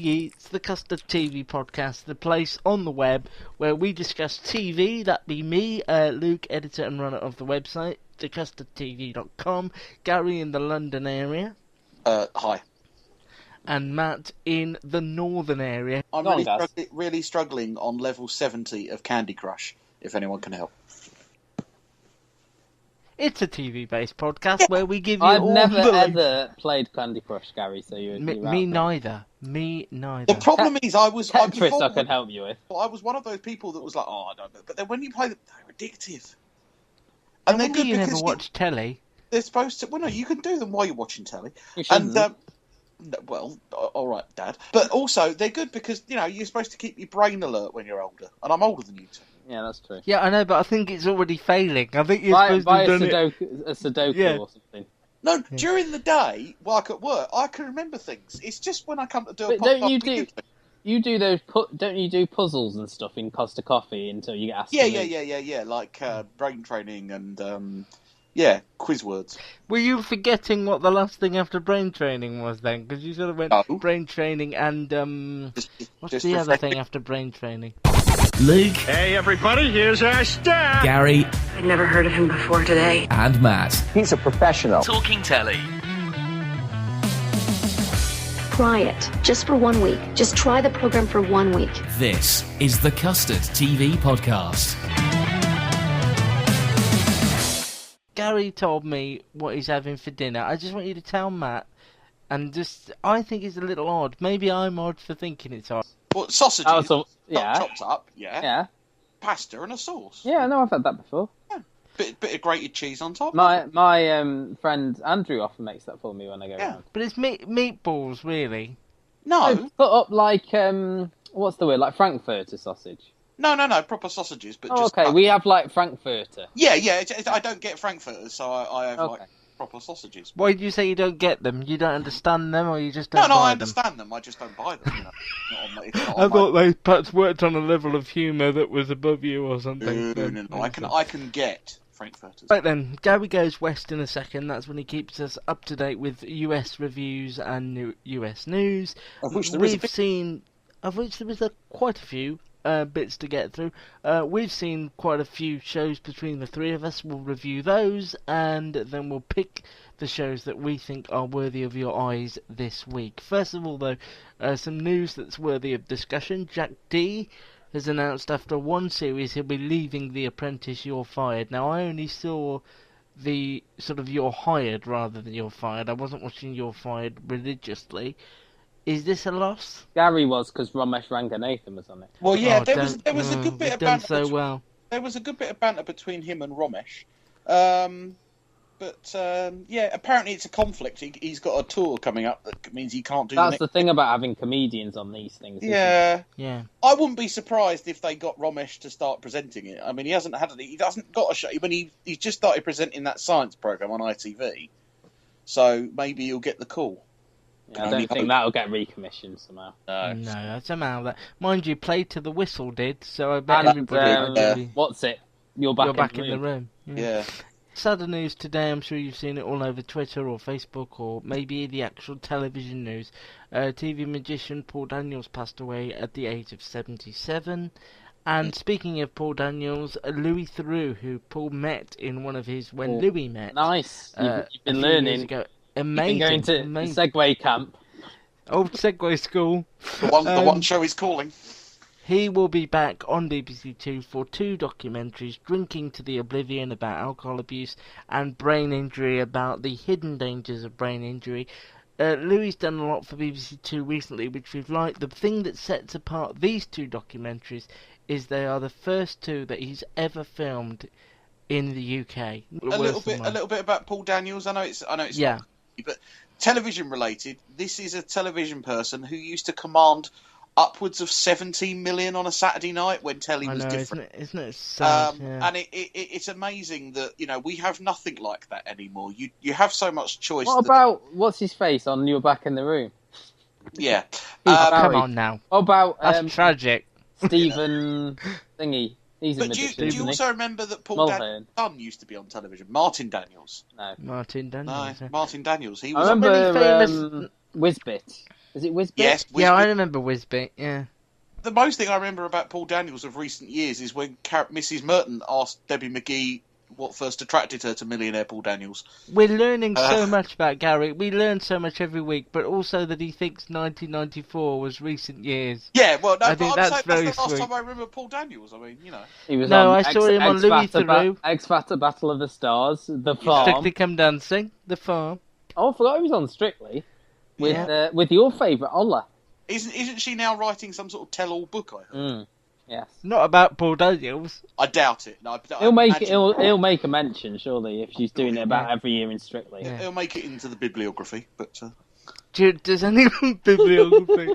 ye, it's the Custard TV podcast, the place on the web where we discuss TV. That be me, Luke, editor and runner of the website, thecustardtv.com, Gary in the London area. Hi. And Matt in the northern area. I'm really struggling on level 70 of Candy Crush, if anyone can help. It's a TV-based podcast where we give you I've all never the... ever played Candy Crush, Gary, so you're Me neither. The problem is I was can help you with. I was one of those people that was like, I don't know. But then when you play them, they're addictive. And they're good you because never watch telly. They're supposed to... Well, no, you can do them while you're watching telly. You shouldn't. Well, all right, Dad. But also, they're good because, you're supposed to keep your brain alert when you're older. And I'm older than you two. Yeah, that's true. Yeah, I know, but I think it's already failing. I think you're supposed to have done a Sudoku or something. No, during the day, like at work, I can remember things. It's just when I come to do a podcast... Don't you do puzzles and stuff in Costa Coffee until you get asked? Yeah. Like brain training and quiz words. Were you forgetting what the last thing after brain training was then? Because you sort of went brain training and what's the other thing after brain training? Luke. Hey everybody, here's our star. Gary. I'd never heard of him before today. And Matt. He's a professional. Talking telly. Try it, just for 1 week. Just try the program for 1 week. This is the Custard TV podcast. Gary told me what he's having for dinner. I just want you to tell Matt, and I think it's a little odd. Maybe I'm odd for thinking it's odd. Well, sausages, chopped up, yeah. Pasta and a sauce. Yeah, no, I've had that before. Yeah. Bit of grated cheese on top. My friend Andrew often makes that for me when I go around. But it's meatballs, really. No. So put up like, what's the word, like Frankfurter sausage? No, proper sausages. But okay, we have like Frankfurter. Yeah, I don't get Frankfurters, so I have like proper sausages. Why do you say you don't get them? You don't understand them, or you just don't buy them? No, I understand them, I just don't buy them. I thought they perhaps worked on a level of humour that was above you or something. No, I can get Frankfurters. Right then, Gary goes west in a second. That's when he keeps us up to date with US reviews and US news. Of which there is quite a few bits to get through. We've seen quite a few shows between the three of us. We'll review those, and then we'll pick the shows that we think are worthy of your eyes this week. First of all, though, some news that's worthy of discussion. Jack D has announced after one series he'll be leaving The Apprentice, You're Fired. Now, I only saw the sort of You're Hired rather than You're Fired. I wasn't watching You're Fired religiously. Is this a loss? Gary was, because Ramesh Ranganathan was on it. Well, yeah, there was a good bit of banter. Well. There was a good bit of banter between him and Ramesh. But apparently it's a conflict. He's got a tour coming up that means he can't do. That's the thing about having comedians on these things. Yeah. I wouldn't be surprised if they got Ramesh to start presenting it. I mean, he hasn't got a show. I mean, he's just started presenting that science program on ITV, so maybe he'll get the call. Yeah, I don't think that'll get recommissioned somehow. No, somehow that. Mind you, Play to the Whistle did, so I bet everybody... What's it? You're back in the room. Yeah. Sad news today, I'm sure you've seen it all over Twitter or Facebook or maybe the actual television news. TV magician Paul Daniels passed away at the age of 77. And speaking of Paul Daniels, Louis Theroux, who Paul met in one of his When Louis Met. Nice. You've been learning. Amazing. You've been going to Segway camp. Old Segway school. The one show is calling. He will be back on BBC Two for two documentaries, Drinking to the Oblivion about alcohol abuse and Brain Injury about the hidden dangers of brain injury. Louis done a lot for BBC Two recently, which we've liked. The thing that sets apart these two documentaries is they are the first two that he's ever filmed in the UK. A little bit about Paul Daniels. I know it's yeah. But television related, this is a television person who used to command upwards of 17 million on a Saturday night when telly was different. Isn't it sad? And it's amazing that we have nothing like that anymore. You have so much choice. What about what's his face on You're Back in the Room? Yeah, come on now. What about that's tragic. Stephen Thingy. He's but do you also remember that Paul Daniels' son used to be on television? Martin Daniels. No. Martin Daniels. No, Martin Daniels. He was. I remember Whizbit. Is it Whizbit? Yes. Yeah, I remember Whizbit. Yeah. The most thing I remember about Paul Daniels of recent years is when Mrs. Merton asked Debbie McGee what first attracted her to millionaire Paul Daniels. We're learning so much about Gary. We learn so much every week, but also that he thinks 1994 was recent years. Yeah, well, no, I but think I'm that's saying very that's the last sweet. time I remember Paul Daniels. I mean, you know. He was No, on I saw him on Louis Theroux. X Factor Battle of the Stars, The Farm. Strictly Come Dancing, The Farm. Oh, I forgot he was on Strictly with your favourite Ola. Isn't she now writing some sort of tell-all book? I heard. Yes. Not about Paul Daniels. I doubt it. No, He'll make a mention, surely, if she's doing it about every year in Strictly. Yeah. He'll make it into the bibliography, but Does anyone bibliography?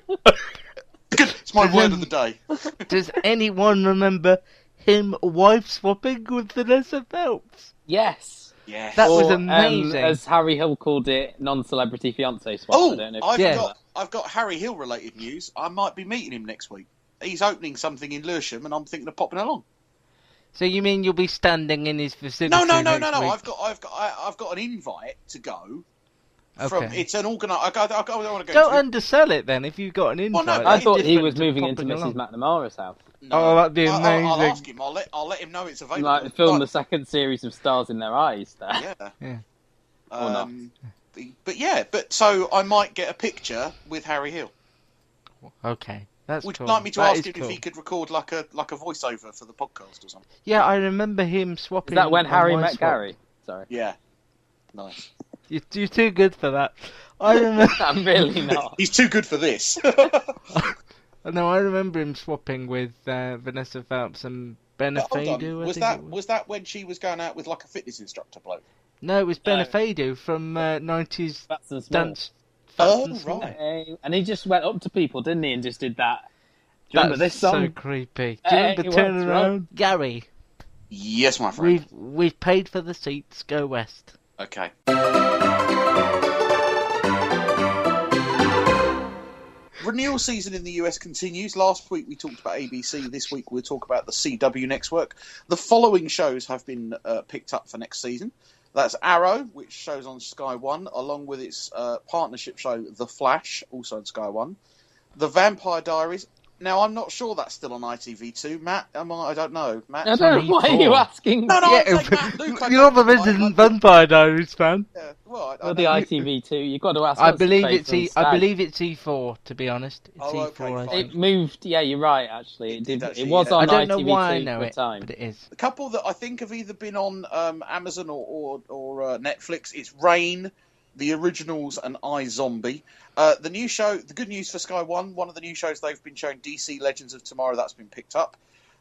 it's my word of the day. Does anyone remember him wife swapping with Vanessa Phelps? Yes. Yes. That was Or, amazing. as Harry Hill called it, non-celebrity fiance swap. I don't know. I've got Harry Hill related news. I might be meeting him next week. He's opening something in Lewisham, and I'm thinking of popping along. So you mean you'll be standing in his facility? No. next week? I've got an invite to go. Okay. It's an organised. I want to go. Don't undersell it then. If you've got an invite, Well, no, I that's thought he different was to moving into popping Mrs. along. McNamara's house. No, Oh, that'd be I'll amazing. ask him. I'll let him know it's available. Like film the second series of Stars in Their Eyes. There. Yeah. Or not. But so I might get a picture with Harry Hill. Okay, that's Would cool. you like me to That ask is him cool. if he could record like a voiceover for the podcast or something? Yeah, I remember him swapping. Is that when on Harry my met swap. Gary? Sorry. Yeah. Nice. You're too good for that. I remember. I'm really not. He's too good for this. No, I remember him swapping with Vanessa Phelps and Benefedu. Was that when she was going out with like a fitness instructor bloke? No, it was Benefedu from 90s Fats and Small. dance. Oh, and Small. right. And he just went up to people, didn't he, and just did that. Do you remember this so song? creepy. Do you remember what's Turn wrong? Around? Gary, Yes, my friend. we've paid for the seats. Go west. Okay. Renewal season in the US continues. Last week we talked about ABC. This week we'll talk about the CW network. The following shows have been picked up for next season. That's Arrow, which shows on Sky One, along with its partnership show The Flash, also on Sky One. The Vampire Diaries. Now, I'm not sure that's still on ITV2. Matt, I don't know. Matt? I don't know, why are you asking? No, Yeah, I'm saying Matt Luke. you're not the resident Vampire Diaries fan. Yeah, well, Well, the ITV2, you've got to ask. I what's the believe face it's on I Stag. believe it's E4. To be honest, it's Oh, E4. okay, I fine. think. It moved. Yeah, you're right. Actually, It did actually, It was yeah. on I don't know ITV2 why I know for a it, time. but it is. A couple that I think have either been on Amazon or Netflix. It's Rain, The Originals, and iZombie. The new show, the good news for Sky One, one of the new shows they've been showing, DC Legends of Tomorrow, that's been picked up.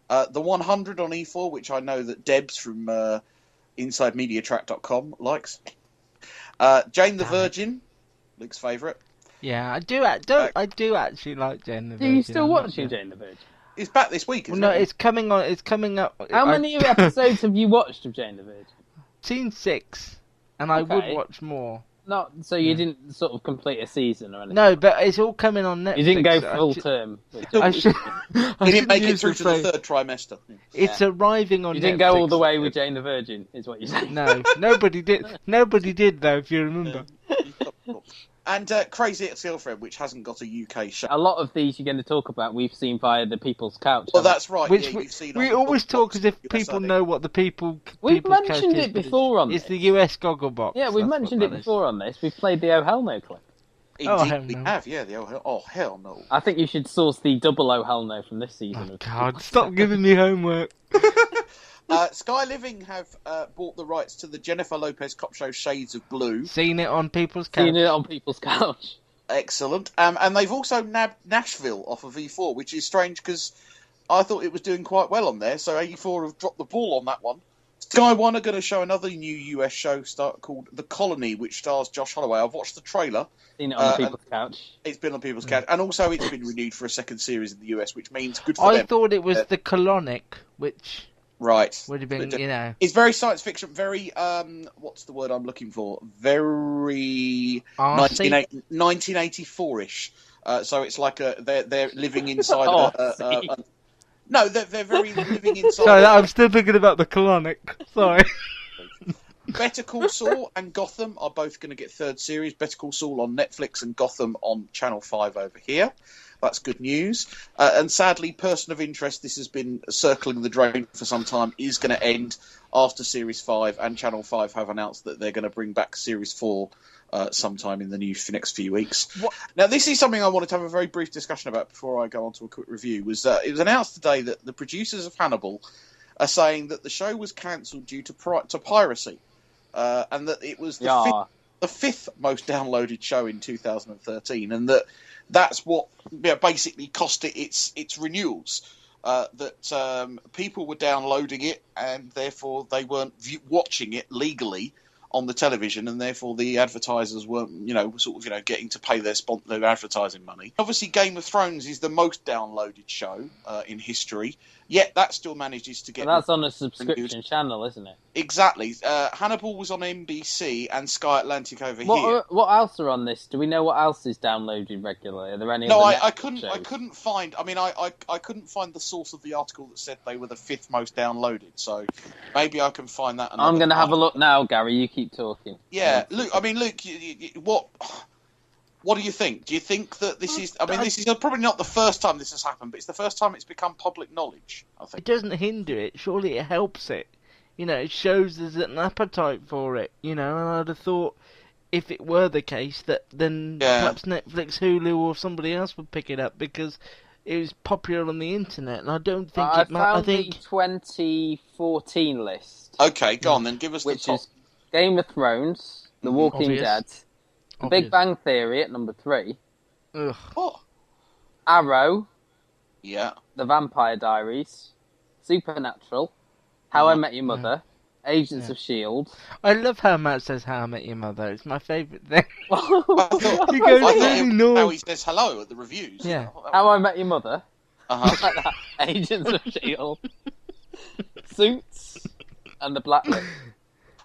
The 100 on E4, which I know that Debs from InsideMediaTrack.com likes. Jane the Virgin, Luke's favourite. Yeah, I do. I do actually like Jane the Do Virgin. you still I'm not watching gonna- Jane the Virgin? It's back this week, Well, isn't no, it? it's coming on. It's coming up. How many episodes have you watched of Jane the Virgin? Seen 6, and I would Okay. watch more. Not so you didn't sort of complete a season or anything. No, but it's all coming on Netflix. You didn't go I full should- term. I should. He didn't make it through to the third. third trimester. It's arriving on. You didn't go all the Netflix. way with Jane the Virgin, is what you're saying. No, nobody did. Nobody did though, if you remember. And Crazy Ex-Girlfriend, which hasn't got a UK show. A lot of these you're going to talk about, we've seen via the People's Couch. Well, haven't that's right. Which yeah, we, you've seen we on always talk as if USA. people know what the We've People's Couch mentioned is, it but before on It's this. the US Gogglebox. Yeah, we've that's mentioned what it that is. before on this. We've played the Oh Hell No clip. Indeed, Oh, hell we no. have, yeah. Oh, hell no. I think you should source the double Oh Hell No from this season. Oh, God, stop giving me homework. Sky Living have bought the rights to the Jennifer Lopez cop show Shades of Blue. Seen it on People's Couch. Seen it on People's Couch. Excellent. And they've also nabbed Nashville off of E4, which is strange because I thought it was doing quite well on there. So E4 have dropped the ball on that one. Sky One are going to show another new US show called The Colony, which stars Josh Holloway. I've watched the trailer. Seen it on People's Couch. It's been on People's Couch. And also it's been renewed for a second series in the US, which means good for I them. thought it was The Colonic, which Right. would have been, you know. It's very science fiction, very, what's the word I'm looking for? Very Arsey? 1984-ish. So it's like they're living inside Arsey. No, they're very living inside. Sorry, I'm still thinking about The Colonic. Sorry. Better Call Saul and Gotham are both going to get third series. Better Call Saul on Netflix and Gotham on Channel 5 over here. That's good news. And sadly, Person of Interest, this has been circling the drain for some time, is going to end after Series 5, and Channel 5 have announced that they're going to bring back Series 4 sometime in the next few weeks. What? Now, this is something I wanted to have a very brief discussion about before I go on to a quick review. It was announced today that the producers of Hannibal are saying that the show was cancelled due to piracy, and that it was the fifth most downloaded show in 2013, and that's what basically cost it its renewals. That people were downloading it, and therefore they weren't watching it legally on the television, and therefore the advertisers weren't, getting to pay their advertising money. Obviously, Game of Thrones is the most downloaded show in history, yet that still manages to get... And that's on a subscription channel, isn't it? Exactly. Hannibal was on NBC and Sky Atlantic over here. What else are on this? Do we know what else is downloaded regularly? Are there any? No, other I couldn't find. I mean, I couldn't find the source of the article that said they were the fifth most downloaded. So maybe I can find that. I'm going to have a look now, Gary. You keep talking. Yeah, Luke. I mean, Luke, what do you think? Do you think that this is... I mean, this is probably not the first time this has happened, but it's the first time it's become public knowledge, I think. It doesn't hinder it. Surely it helps it. It shows there's an appetite for it, and I'd have thought if it were the case that then perhaps Netflix, Hulu or somebody else would pick it up because it was popular on the internet, and I don't think I found the 2014 list. Okay, go on then, give us the top. Which is Game of Thrones, The Walking Dead, The Big Bang Theory at number 3. Ugh. What? Arrow. Yeah. The Vampire Diaries, Supernatural, How I Met Your Mother, Agents of S.H.I.E.L.D. I love how Matt says How I Met Your Mother. It's my favourite thing. He goes really north. How he says hello at the reviews. Yeah. How I Met Your Mother. Uh-huh. Like that. Agents of S.H.I.E.L.D. Suits and The Blacklist.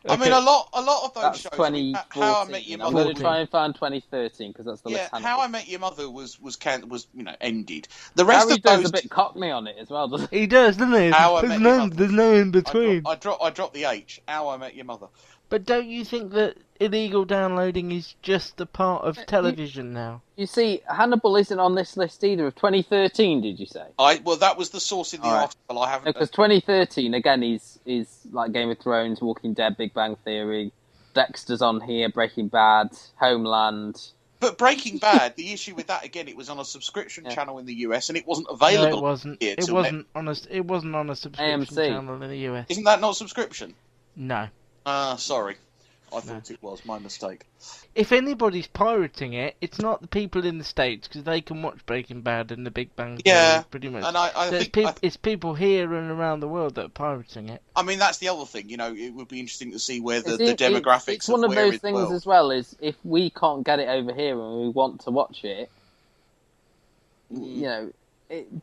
I mean, a lot of those That's shows. 2014. How I Met Your Mother. I'm going to try and find 2013 because that's the list. How I Met Your Mother was ended. The rest Harry of those does a bit cockney on it as well, doesn't he? He does, doesn't he? There's no in between. I dropped the H. How I Met Your Mother. But don't you think that illegal downloading is just a part of television now? You see, Hannibal isn't on this list either. Of 2013, did you say? Well, that was the source in the article. I haven't. Because 2013 again is like Game of Thrones, Walking Dead, Big Bang Theory, Dexter's on here, Breaking Bad, Homeland. But Breaking Bad, the issue with that again, it was on a subscription channel in the US, and it wasn't available. No, it wasn't. It wasn't on a subscription AMC. channel in the US. Isn't that not subscription? No. Sorry. I thought it was. My mistake. If anybody's pirating it, it's not the people in the States, because they can watch Breaking Bad and The Big Bang Theory, pretty much. And it's people here and around the world that are pirating it. I mean, that's the other thing. It would be interesting to see where the demographics. It's one of those things as well. Is if we can't get it over here and we want to watch it,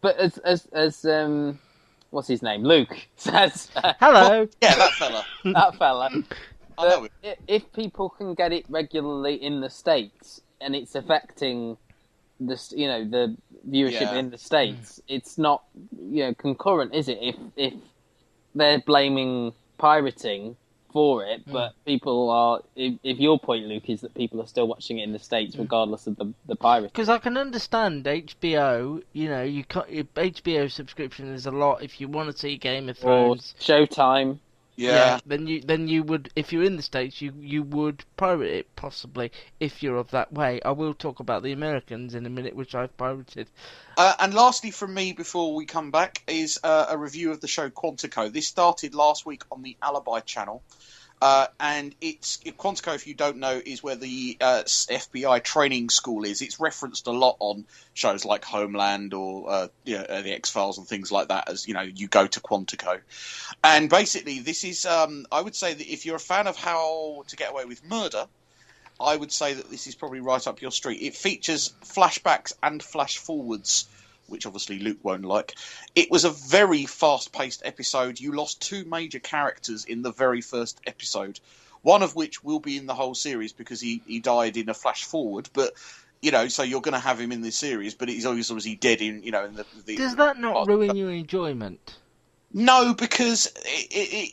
but as what's his name? Luke says. Hello. Yeah, that fella. That fella. I know it. If people can get it regularly in the States and it's affecting the viewership in the States, it's not concurrent, is it? If they're blaming pirating for it, but people are. If your point, Luke, is that people are still watching it in the States regardless of the pirating. Because I can understand HBO. You can't. HBO subscription is a lot if you want to see Game of Thrones. Or Showtime. Yeah. Then you would, if you're in the States, you would pirate it possibly if you're of that way. I will talk about the Americans in a minute, which I've pirated. And lastly, from me before we come back, is a review of the show Quantico. This started last week on the Alibi channel. And Quantico, if you don't know, is where the FBI training school is. It's referenced a lot on shows like Homeland or the X-Files and things like that. As you go to Quantico, and basically this is I would say that if you're a fan of How to Get Away with Murder, I would say that this is probably right up your street. It features flashbacks and flash forwards, which obviously Luke won't like. It was a very fast-paced episode. You lost two major characters in the very first episode, one of which will be in the whole series because he died in a flash forward. But so you're going to have him in this series, but he's obviously dead in in the. Does that not ruin your enjoyment? No, because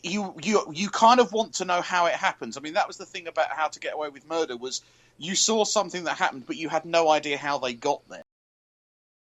you kind of want to know how it happens. I mean, that was the thing about How to Get Away with Murder, was you saw something that happened, but you had no idea how they got there.